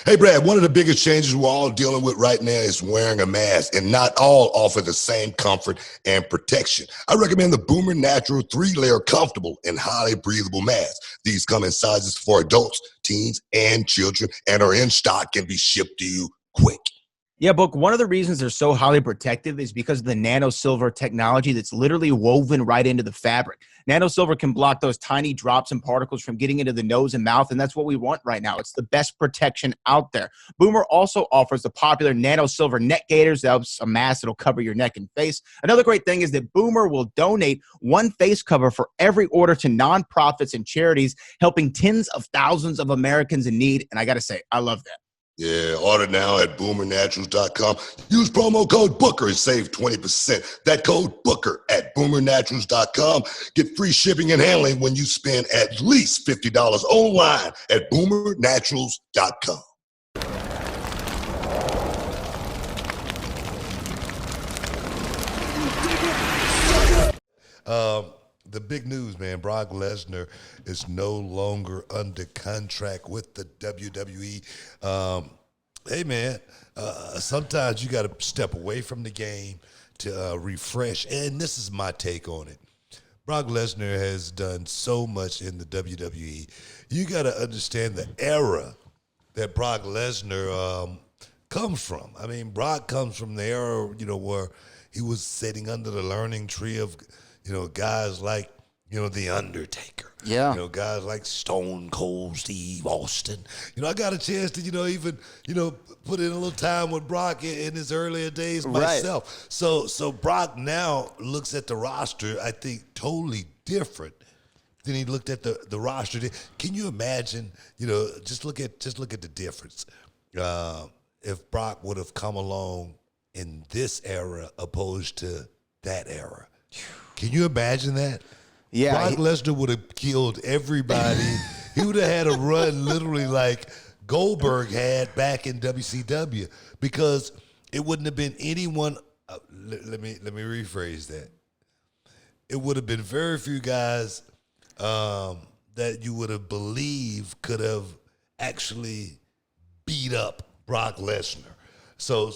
Hey, Brad, one of the biggest changes we're all dealing with right now is wearing a mask, and not all offer the same comfort and protection. I recommend the Boomer Natural 3-layer comfortable and highly breathable mask. These come in sizes for adults, teens, and children, and are in stock and be shipped to you quick. Yeah, Book, one of the reasons they're so highly protective is because of the nano silver technology that's literally woven right into the fabric. Nano silver can block those tiny drops and particles from getting into the nose and mouth, and that's what we want right now. It's the best protection out there. Boomer also offers the popular nano silver neck gaiters. That's a mask that'll cover your neck and face. Another great thing is that Boomer will donate one face cover for every order to nonprofits and charities, helping tens of thousands of Americans in need. And I got to say, I love that. Yeah, order now at boomernaturals.com. Use promo code Booker and save 20%. That code Booker at boomernaturals.com. Get free shipping and handling when you spend at least $50 online at boomernaturals.com. The big news, man, Brock Lesnar is no longer under contract with the WWE. Hey, man, sometimes you got to step away from the game to refresh, and this is my take on it. Brock Lesnar has done so much in the WWE. You got to understand the era that Brock Lesnar comes from. I mean, Brock comes from the era, where he was sitting under the learning tree of guys like, The Undertaker. Yeah. Guys like Stone Cold Steve Austin. I got a chance to, even, put in a little time with Brock in his earlier days myself. Right. So Brock now looks at the roster, I think, totally different than he looked at the roster. Can you imagine, just look at the difference. If Brock would have come along in this era opposed to that era. Can you imagine that? Yeah. Brock Lesnar would have killed everybody. He would have had a run literally like Goldberg had back in WCW, because it wouldn't have been anyone. Let me rephrase that. It would have been very few guys that you would have believed could have actually beat up Brock Lesnar. So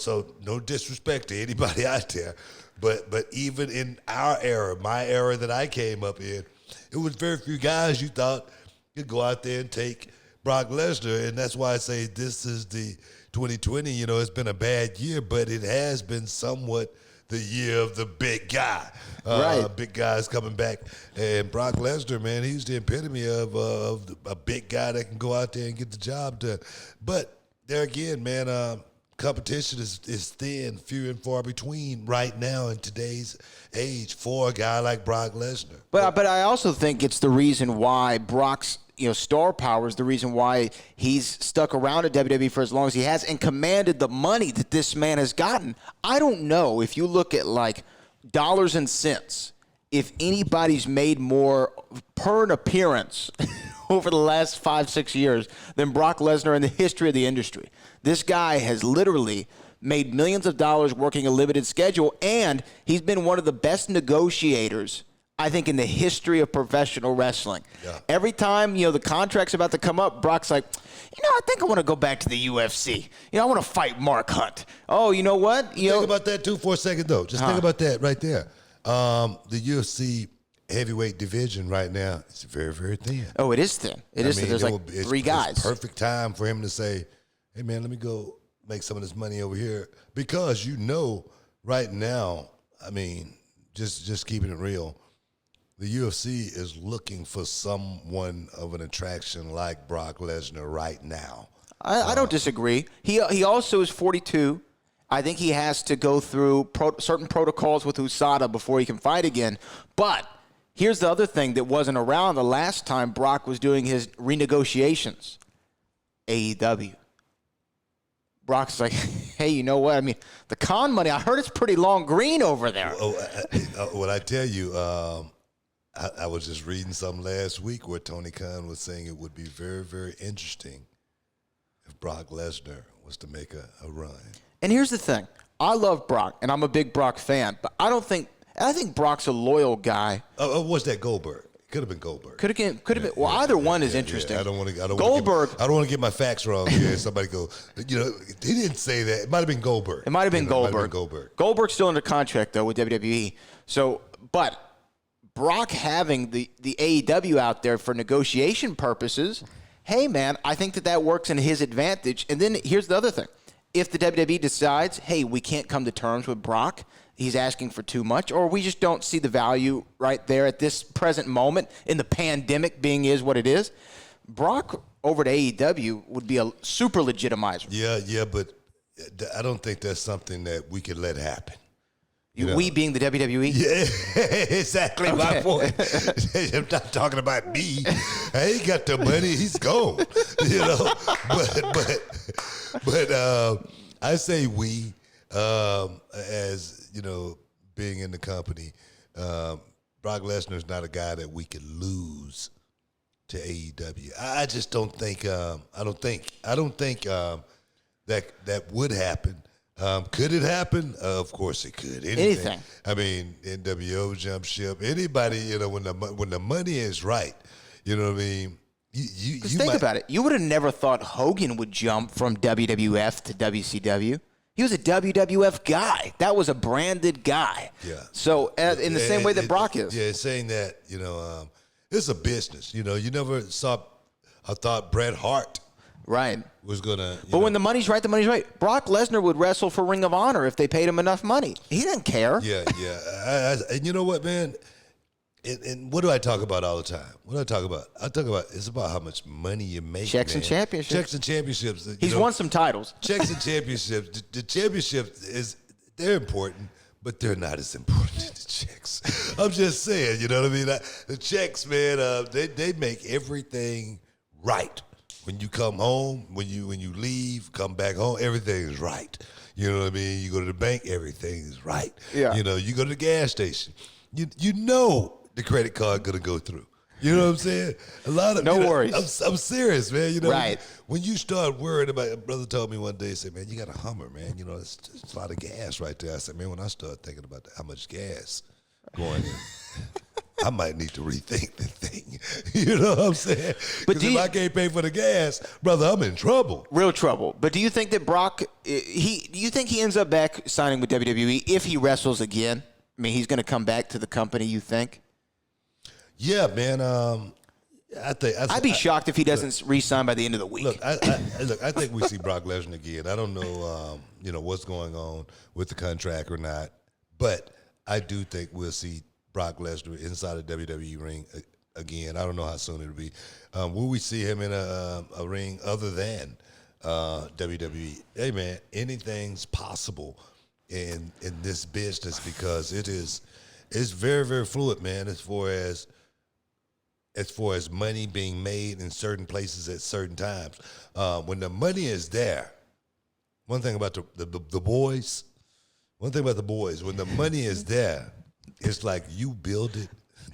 no disrespect to anybody out there. But even in our era, my era that I came up in, it was very few guys you thought could go out there and take Brock Lesnar. And that's why I say this is the 2020. It's been a bad year, but it has been somewhat the year of the big guy. Right. Big guys coming back. And Brock Lesnar, man, he's the epitome of a big guy that can go out there and get the job done. But there again, man, competition is thin, few and far between right now in today's age for a guy like Brock Lesnar. But I also think it's the reason why Brock's star power is the reason why he's stuck around at WWE for as long as he has and commanded the money that this man has gotten. I don't know if you look at like dollars and cents, if anybody's made more per an appearance over the last 5-6 years than Brock Lesnar in the history of the industry. This guy has literally made millions of dollars working a limited schedule, and he's been one of the best negotiators, I think, in the history of professional wrestling. Yeah. Every time, the contract's about to come up, Brock's like, I think I want to go back to the UFC. I want to fight Mark Hunt. Oh, you know what? Think about that, too, for a second, though. Just think about that right there. The UFC heavyweight division right now is very, very thin. Oh, it is thin. It is thin. There's like three guys. It's perfect time for him to say, hey, man, let me go make some of this money over here. Because right now, I mean, just keeping it real, the UFC is looking for someone of an attraction like Brock Lesnar right now. I don't disagree. He also is 42. I think he has to go through certain protocols with USADA before he can fight again. But here's the other thing that wasn't around the last time Brock was doing his renegotiations. AEW. Brock's like, hey, you know what? I mean, the con money, I heard it's pretty long green over there. What I tell you, I was just reading something last week where Tony Khan was saying it would be very, very interesting if Brock Lesnar was to make a run. And here's the thing. I love Brock, and I'm a big Brock fan, but I think Brock's a loyal guy. What's that, Goldberg? Could have been Goldberg. Could have been. Well, either one is interesting. I don't want to. Goldberg. I don't want to get my facts wrong here. Somebody go. You know, he didn't say that. It might have been Goldberg. It might have been Goldberg. Goldberg's still under contract though with WWE. So, but Brock having the AEW out there for negotiation purposes, hey man, I think that works in his advantage. And then here's the other thing: if the WWE decides, hey, we can't come to terms with Brock, he's asking for too much, or we just don't see the value right there at this present moment in the pandemic being is what it is, Brock over to AEW would be a super legitimizer. Yeah, but I don't think that's something that we could let happen. We being the WWE? Yeah, exactly my point. I'm not talking about me. I ain't got the money. He's gone. You know, but I say we, as you know, being in the company, Brock Lesnar is not a guy that we could lose to AEW. I just don't think. I don't think that would happen. Could it happen? Of course it could. Anything. I mean, NWO jump ship. Anybody, you know, when the money is right, you know what I mean. You think about it. You would have never thought Hogan would jump from WWF to WCW. He was a WWF guy. That was a branded guy. Yeah. So in the same way that Brock is. Yeah, saying that, you know, it's a business. You know, you never thought Bret Hart. Right. Was gonna. But when the money's right, the money's right. Brock Lesnar would wrestle for Ring of Honor if they paid him enough money. He didn't care. Yeah. And you know what, man? And what do I talk about all the time? What do I talk about? It's about how much money you make. Checks and championships. Checks and championships. He's won some titles. Checks and championships. The championships they're important, but they're not as important as the checks. I'm just saying, you know what I mean? The checks, man, they make everything right. When you come home, when you leave, come back home, everything is right. You know what I mean? You go to the bank, everything is right. Yeah. You know, you go to the gas station, you know the credit card gonna go through. You know what I'm saying? A lot of worries. I'm serious, man. You know, right. When you start worrying about, a brother told me one day, he said, "Man, you got a Hummer, man. You know, it's a lot of gas right there." I said, "Man, when I start thinking about how much gas going in." I might need to rethink the thing. You know what I'm saying? Because if I can't pay for the gas, brother, I'm in trouble. Real trouble. But do you think that Brock, do you think he ends up back signing with WWE if he wrestles again? I mean, he's going to come back to the company, you think? Yeah, man. I'd be shocked if he doesn't re-sign by the end of the week. Look, I think we see Brock Lesnar again. I don't know, what's going on with the contract or not, but I do think we'll see Brock Lesnar inside a WWE ring again. I don't know how soon it'll be. Will we see him in a ring other than WWE? Hey man, anything's possible in this business because it's very, very fluid, man. As far as money being made in certain places at certain times, when the money is there. One thing about the boys. One thing about the boys, when the money is there. It's like you build it,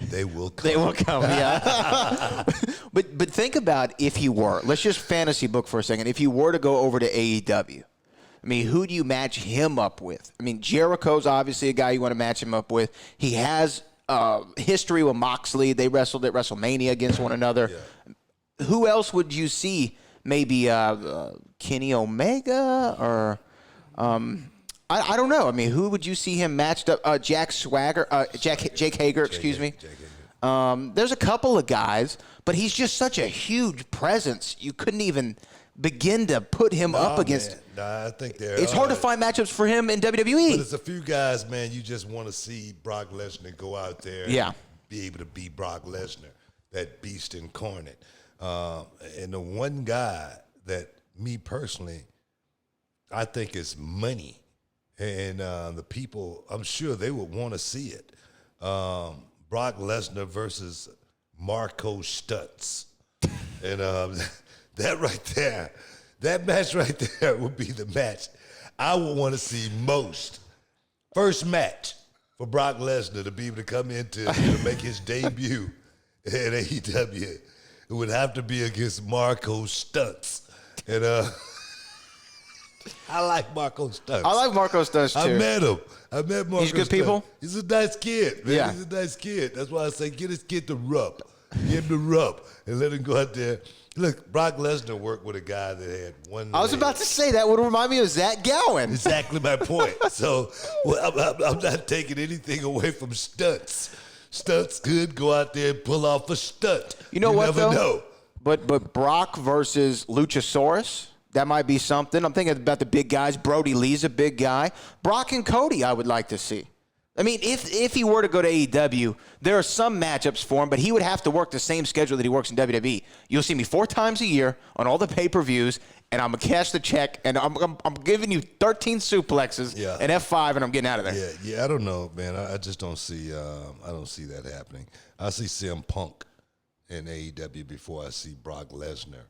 they will come. They will come, yeah. But think about if he were. Let's just fantasy book for a second. If he were to go over to AEW, I mean, who do you match him up with? I mean, Jericho's obviously a guy you want to match him up with. He has history with Moxley. They wrestled at WrestleMania against one another. Yeah. Who else would you see? Maybe Kenny Omega or I don't know. I mean, who would you see him matched up? Jake Hager, excuse me. There's a couple of guys, but he's just such a huge presence. You couldn't even begin to put him up against. I think it's hard to find matchups for him in WWE. But it's a few guys, man. You just want to see Brock Lesnar go out there and be able to beat Brock Lesnar, that beast incarnate. And the one guy that me personally, I think is money. And the people, I'm sure they would want to see it. Brock Lesnar versus Marco Stutz. And that right there, that match right there would be the match I would want to see most. First match for Brock Lesnar to be able to come into to make his debut at AEW. It would have to be against Marco Stutz. And I like Marco Stutz. I like Marco Stutz, too. I met him. Marco He's good Stutz. people? He's a nice kid, man. Yeah. He's a nice kid. That's why I say get his kid to rub. Give him the rub and let him go out there. Look, Brock Lesnar worked with a guy that had one leg. I was about to say that would remind me of Zach Gowen. Exactly my point. So I'm not taking anything away from stunts. Stunts good. Go out there and pull off a stunt. You know what, never though? know. But Brock versus Luchasaurus, that might be something. I'm thinking about the big guys. Brody Lee's a big guy. Brock and Cody, I would like to see. I mean, if he were to go to AEW, there are some matchups for him, but he would have to work the same schedule that he works in WWE. You'll see me 4 times a year on all the pay-per-views, and I'm going to cash the check, and I'm giving you 13 suplexes and F5, and I'm getting out of there. Yeah, I don't know, man. I just don't see I don't see that happening. I see CM Punk in AEW before I see Brock Lesnar